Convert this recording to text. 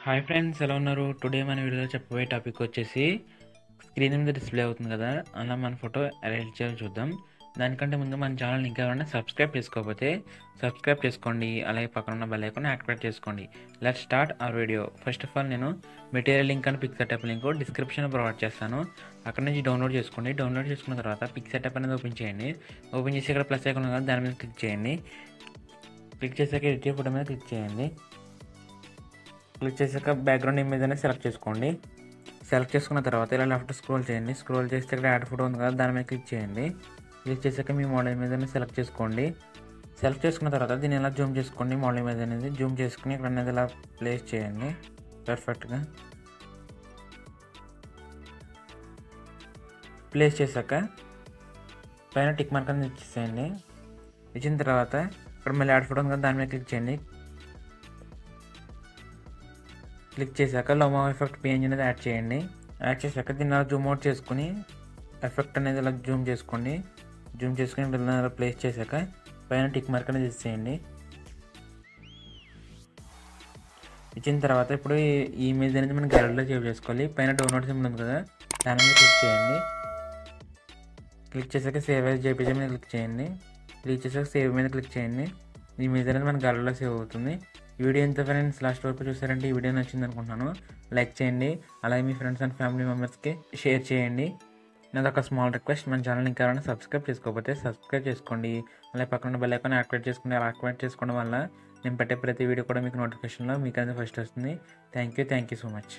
Hi friends, ఎలా ఉన్నారు? Today మన వీడియోలో చెప్పబోయే టాపిక్ వచ్చేసి స్క్రీన్ మీద డిస్ప్లే అవుతుంది కదా, అలా మన ఫోటో ఎడిట్ చేయాలో చూద్దాం. దానికంటే ముందు మన ఛానల్ ఇంకా ఎవరైనా సబ్స్క్రైబ్ చేసుకోకపోతే సబ్స్క్రైబ్ చేసుకోండి, అలాగే పక్కన ఉన్న బెల్ ఐకాన్ యాక్టివేట్ చేసుకోండి. Let start our video. First of all నేను మెటీరియల్ లింక్ అని పిక్ సెటప్ లింక్ డిస్క్రిప్షన్లో ప్రొవైడ్ చేస్తాను. అక్కడ నుంచి డౌన్లోడ్ చేసుకోండి. డౌన్లోడ్ చేసుకున్న తర్వాత పిక్ సెటప్ అనేది ఓపెన్ చేయండి. ఓపెన్ చేసి ఇక్కడ ప్లస్ ఐకాన్ ఉంది కదా, దాని మీద క్లిక్ చేయండి. క్లిక్ చేసాక ఎడిట్ ఫోటో మీద క్లిక్ చేయండి. క్లిక్ చేసాక బ్యాక్గ్రౌండ్ ఇమేజ్ అనేది సెలెక్ట్ చేసుకోండి. సెలెక్ట్ చేసుకున్న తర్వాత ఇలా లెఫ్ట్ స్క్రోల్ చేయండి. స్క్రోల్ చేస్తే ఇక్కడ యాడ్ ఫోటో ఉంది కదా, దాని మీద క్లిక్ చేయండి. క్లిక్ చేసాక మీ మోడల్ ఇమేజ్ అనేది సెలెక్ట్ చేసుకోండి. సెలెక్ట్ చేసుకున్న తర్వాత దీన్ని ఇలా జూమ్ చేసుకోండి. మోడల్ ఇమేజ్ అనేది జూమ్ చేసుకుని ఇక్కడ అనేది ఇలా ప్లేస్ చేయండి పర్ఫెక్ట్గా. ప్లేస్ చేశాక పైన టిక్ మార్క్ అనేది ఇచ్చేసేయండి. ఇచ్చిన తర్వాత ఇక్కడ మళ్ళీ యాడ్ ఫోటో ఉంది కదా, దాని మీద క్లిక్ చేయండి. క్లిక్ చేశాక లోమో ఎఫెక్ట్ పిఎన్జీ అనేది యాడ్ చేయండి. యాడ్ చేశాక దీన్ని అలా జూమ్ అవుట్ చేసుకుని ఎఫెక్ట్ అనేది ఇలా జూమ్ చేసుకోండి. జూమ్ చేసుకుని ఇలా ప్లేస్ చేశాక పైన టిక్ మార్క్ అనేది ఇచ్చేయండి. ఇచ్చిన తర్వాత ఇప్పుడు ఈ ఇమేజ్ అనేది మనం గ్యాలరీలో సేవ్ చేసుకోవాలి. పైన డౌన్లోడ్ సింబల్ ఉంది కదా, దాని మీద క్లిక్ చేయండి. క్లిక్ చేశాక సేవ్ యాజ్ జేపీజీ మీద క్లిక్ చేయండి. క్లిక్ చేశాక సేవ్ మీద క్లిక్ చేయండి. ఈ ఇమేజ్ అనేది మన గ్యాలరీలో సేవ్ అవుతుంది. ఈ వీడియో ఎంత ఫ్రెండ్స్ లాస్ట్ వరకు చూసారంటే ఈ వీడియో నచ్చింది అనుకుంటున్నాను. లైక్ చేయండి, అలాగే మీ ఫ్రెండ్స్ అండ్ ఫ్యామిలీ మెంబర్స్కి షేర్ చేయండి. నాది ఒక స్మాల్ రిక్వెస్ట్, మన ఛానల్ ఇంకా ఎవరైనా సబ్స్క్రైబ్ చేసుకోకపోతే సబ్స్క్రైబ్ చేసుకోండి. అలాగే పక్కన బెల్ ఐకాన్ యాక్టివేట్ చేసుకోండి. అలా యాక్టివేట్ చేసుకోవడం వల్ల నేను పెట్టే ప్రతి వీడియో కూడా మీకు నోటిఫికేషన్లో మీకు అనేది ఫస్ట్ వస్తుంది. Thank you so much.